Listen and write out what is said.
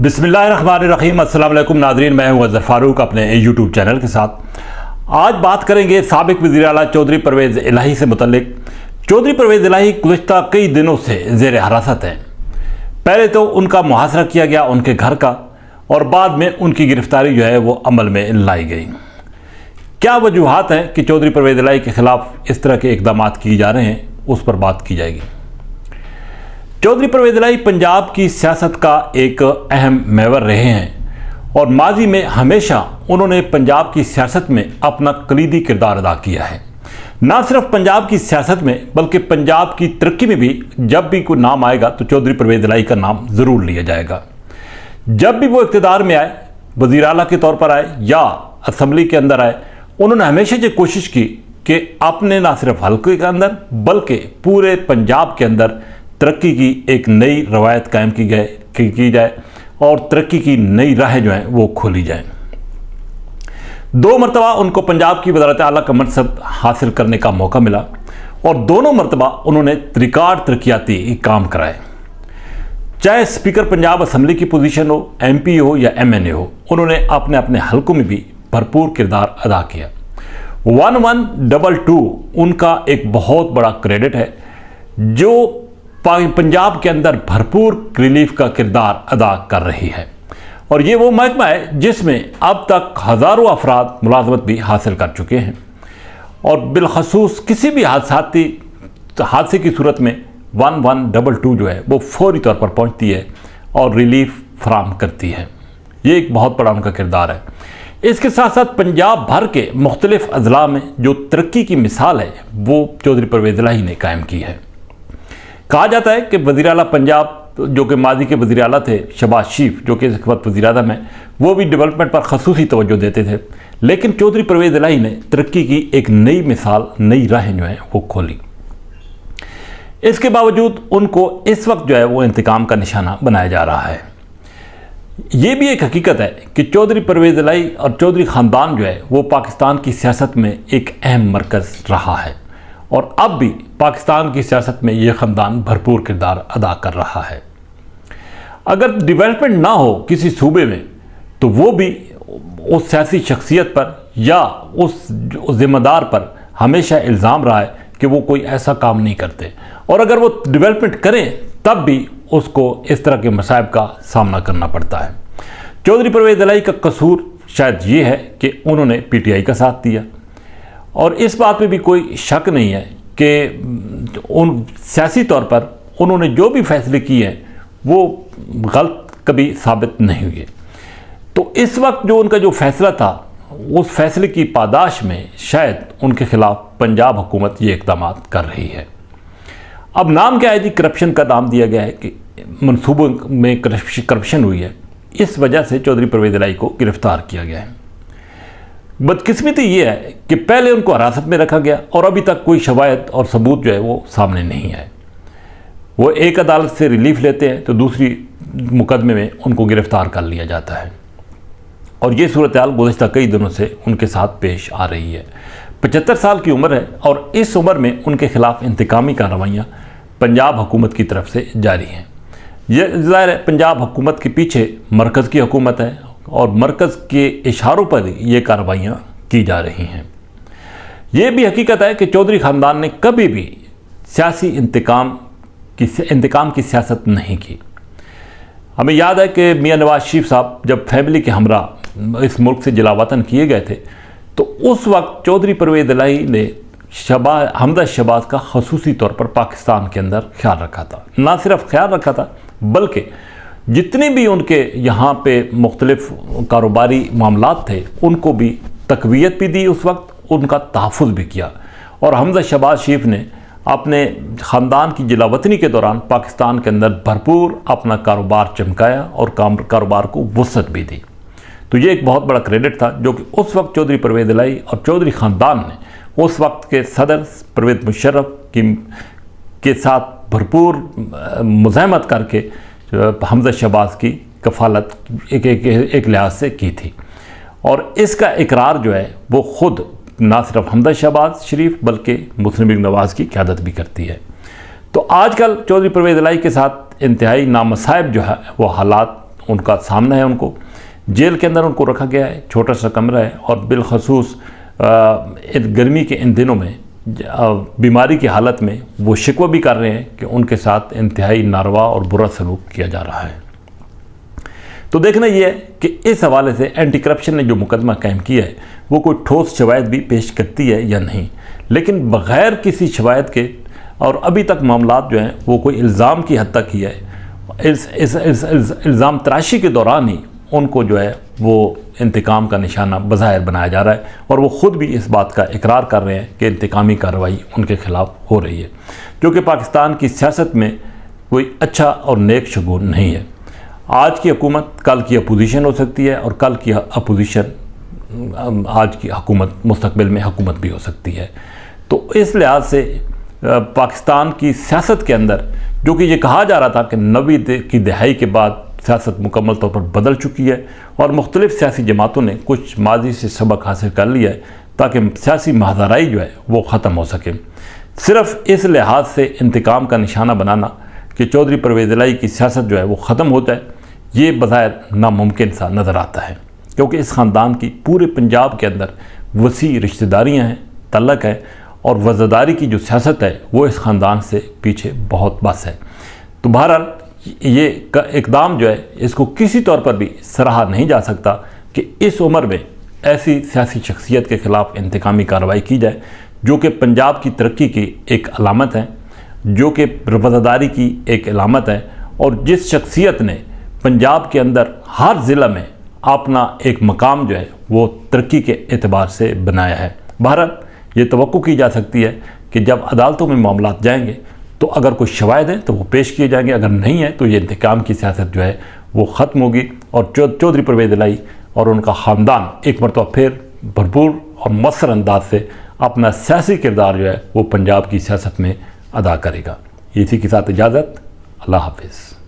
बिस्मिल्लाहिर्रहमानिर्रहीम। अस्सलाम वालेकुम नाज़रीन, मैं हूं अज़हर फ़ारूक अपने यूट्यूब चैनल के साथ। आज बात करेंगे साबिक़ वज़ीर आला चौधरी परवेज़ इलाही से मुतल्लिक। चौधरी परवेज़ इलाही गुज़िश्ता कई दिनों से ज़ेर हिरासत हैं। पहले तो उनका मुहासरा किया गया उनके घर का, और बाद में उनकी गिरफ़्तारी जो है वो अमल में लाई गई। क्या वजूहात हैं कि चौधरी परवेज़ इलाही के ख़िलाफ़ इस तरह के इक़दाम किए जा रहे हैं, उस पर बात की जाएगी। चौधरी परवेज़ इलाही पंजाब की सियासत का एक अहम महवर रहे हैं और माजी में हमेशा उन्होंने पंजाब की सियासत में अपना कलीदी किरदार अदा किया है। ना सिर्फ पंजाब की सियासत में बल्कि पंजाब की तरक्की में भी जब भी कोई नाम आएगा तो चौधरी परवेज़ इलाही का नाम ज़रूर लिया जाएगा। जब भी वो इक़्तिदार में आए, वज़ीर आला के तौर पर आए या असम्बली के अंदर आए, उन्होंने हमेशा ये कोशिश की कि अपने ना सिर्फ हल्के के अंदर बल्कि पूरे पंजाब के अंदर तरक्की की एक नई रवायत कायम की जाए और तरक्की की नई राहें जो हैं वो खोली जाएं। 2 मरतबा उनको पंजाब की वज़ारत आला का मनसब हासिल करने का मौका मिला और दोनों मरतबा उन्होंने रिकॉर्ड तरक्याती काम कराए। चाहे स्पीकर पंजाब असम्बली की पोजीशन हो, MP हो या MNA हो, उन्होंने अपने अपने हलकों में भी भरपूर किरदार अदा किया। 1122 उनका एक बहुत बड़ा क्रेडिट है जो पंजाब के अंदर भरपूर रिलीफ का किरदार अदा कर रही है, और ये वो महकमा है जिसमें अब तक हज़ारों अफराद मुलाजमत भी हासिल कर चुके हैं, और बिलखसूस किसी भी हादसे की सूरत में 1122 जो है वो फौरी तौर पर पहुंचती है और रिलीफ फराम करती है। ये एक बहुत बड़ा उनका किरदार है। इसके साथ साथ पंजाब भर के मुख्तलिफ अजला में जो तरक्की की मिसाल है वो चौधरी परवेज़ इलाही ने कायम की है। कहा जाता है कि वज़ीर आला पंजाब जो कि माजी के वज़ीर आला थे शहबाज शरीफ, जो कि इस वक्त वज़ीर आज़म हैं, वो भी डेवलपमेंट पर खसूसी तवज्जो देते थे, लेकिन चौधरी परवेज़ इलाही ने तरक्की की एक नई मिसाल, नई राहें जो हैं वो खोली। इसके बावजूद उनको इस वक्त जो है वो इंतकाम का निशाना बनाया जा रहा है। ये भी एक हकीकत है कि चौधरी परवेज़ इलाही और चौधरी ख़ानदान जो है वो पाकिस्तान की सियासत में एक अहम मरकज़ रहा है, और अब भी पाकिस्तान की सियासत में ये ख़ानदान भरपूर किरदार अदा कर रहा है। अगर डेवलपमेंट ना हो किसी सूबे में तो वो भी उस सियासी शख्सियत पर या उस ज़िम्मेदार पर हमेशा इल्ज़ाम रहा है कि वो कोई ऐसा काम नहीं करते, और अगर वो डेवलपमेंट करें तब भी उसको इस तरह के मसाइब का सामना करना पड़ता है। चौधरी परवेज़ इलाही का कसूर शायद ये है कि उन्होंने PTI का साथ दिया, और इस बात पे भी कोई शक नहीं है कि उन सियासी तौर पर उन्होंने जो भी फैसले किए हैं वो गलत कभी साबित नहीं हुए। तो इस वक्त जो उनका जो फैसला था, उस फैसले की पादाश में शायद उनके ख़िलाफ़ पंजाब हुकूमत ये इक़दाम कर रही है। अब नाम क्या है जी, करप्शन का नाम दिया गया है कि मनसूबों में करप्शन हुई है, इस वजह से चौधरी परवेज़ इलाही को गिरफ़्तार किया गया है। बदकिस्मती ये है कि पहले उनको हिरासत में रखा गया और अभी तक कोई शवायद और सबूत जो है वो सामने नहीं आए। वो एक अदालत से रिलीफ लेते हैं तो दूसरी मुकदमे में उनको गिरफ़्तार कर लिया जाता है, और ये सूरत हाल गुज़िश्ता कई दिनों से उनके साथ पेश आ रही है। 75 साल की उम्र है और इस उम्र में उनके ख़िलाफ़ इंतकामी कार्रवाइयाँ पंजाब हुकूमत की तरफ से जारी हैं। यह ज़ाहिर है पंजाब हुकूमत के पीछे मरकज़ की हुकूमत है और मरकज़ के इशारों पर ये कार्रवाइयाँ की जा रही हैं। ये भी हकीकत है कि चौधरी ख़ानदान ने कभी भी सियासी इंतकाम की सियासत नहीं की। हमें याद है कि मियाँ नवाज शरीफ साहब जब फैमिली के हमरा इस मुल्क से जलावतन किए गए थे तो उस वक्त चौधरी परवेज़ इलाही ने हमजा शहबाज का खसूसी तौर पर पाकिस्तान के अंदर ख्याल रखा था। ना सिर्फ ख्याल रखा था बल्कि जितने भी उनके यहाँ पे मुख्तलिफ कारोबारी मामलात थे उनको भी तक़वियत भी दी, उस वक्त उनका तहफ़्फ़ुज़ भी किया, और हमजा शहबाज शरीफ ने अपने ख़ानदान की जलावतनी के दौरान पाकिस्तान के अंदर भरपूर अपना कारोबार चमकाया और कारोबार को वसअत भी दी। तो ये एक बहुत बड़ा क्रेडिट था जो कि उस वक्त चौधरी परवेज़ इलाही और चौधरी ख़ानदान ने उस वक्त के सदर परवेज़ मुशर्रफ के साथ भरपूर मुज़ाहमत करके हमजा शहबाज की कफ़ालत एक लिहाज से की थी, और इसका इकरार जो है वो ख़ुद ना सिर्फ हमजा शहबाज शरीफ बल्कि मुस्लिम लीग नवाज़ की क़यादत भी करती है। तो आजकल चौधरी परवेज़ इलाही के साथ इंतहाई नामसाइब जो है वो हालात उनका सामना है। उनको जेल के अंदर उनको रखा गया है, छोटा सा कमरा है, और बिलखसूस गर्मी के इन दिनों में बीमारी की हालत में वो शिकवा भी कर रहे हैं कि उनके साथ इंतहाई नारवा और बुरा सलूक किया जा रहा है। तो देखना ये है कि इस हवाले से एंटी करप्शन ने जो मुकदमा कायम किया है वो कोई ठोस शवायद भी पेश करती है या नहीं। लेकिन बग़ैर किसी शवायद के, और अभी तक मामलात जो हैं वो कोई इल्ज़ाम की हद तक ही है, इस इल्ज़ाम तराशी के दौरान ही उनको जो है वो इंतकाम का निशाना बज़ाहिर बनाया जा रहा है, और वो ख़ुद भी इस बात का इकरार कर रहे हैं कि इंतकामी कार्रवाई उनके ख़िलाफ़ हो रही है, जो कि पाकिस्तान की सियासत में कोई अच्छा और नेक शगुन नहीं है। आज की हुकूमत कल की अपोजिशन हो सकती है, और कल की अपोजिशन आज की हुकूमत मुस्तकबिल में हुकूमत भी हो सकती है। तो इस लिहाज से पाकिस्तान की सियासत के अंदर, जो कि ये कहा जा रहा था कि 90 की दहाई के बाद सियासत मुकम्मल तौर पर बदल चुकी है और मुख्तलिफ सियासी जमातों ने कुछ माजी से सबक हासिल कर लिया है ताकि सियासी महादाराई जो है वो ख़त्म हो सके। सिर्फ इस लिहाज से इंतकाम का निशाना बनाना कि चौधरी परवेज़ इलाही की सियासत जो है वो ख़त्म हो जाए, ये बज़ाहिर नामुमकिन सा नज़र आता है, क्योंकि इस ख़ानदान की पूरे पंजाब के अंदर वसी रिश्तेदारियाँ हैं, तल्लक है, और वज़ादारी की जो सियासत है वो इस ख़ानदान से पीछे बहुत बस है। तो बहरहाल ये इक़दाम जो है इसको किसी तौर पर भी सराहा नहीं जा सकता कि इस उम्र में ऐसी सियासी शख्सियत के ख़िलाफ़ इंतकामी कार्रवाई की जाए, जो कि पंजाब की तरक्की की एक अलामत है, जो कि वफ़ादारी की एक अलामत है, और जिस शख्सियत ने पंजाब के अंदर हर ज़िला में अपना एक मकाम जो है वो तरक्की के एतबार से बनाया है। बहरहाल ये तवक्को की जा सकती है कि जब अदालतों में मामलात जाएंगे तो अगर कोई शवायद हैं तो वो पेश किए जाएंगे, अगर नहीं है तो ये इंतकाम की सियासत जो है वो ख़त्म होगी, और चौधरी परवेज़ इलाही और उनका ख़ानदान एक मरतबा फिर भरपूर और मसर अंदाज से अपना सियासी किरदार जो है वो पंजाब की सियासत में अदा करेगा। इसी के साथ इजाज़त, अल्लाह हाफ़िज़।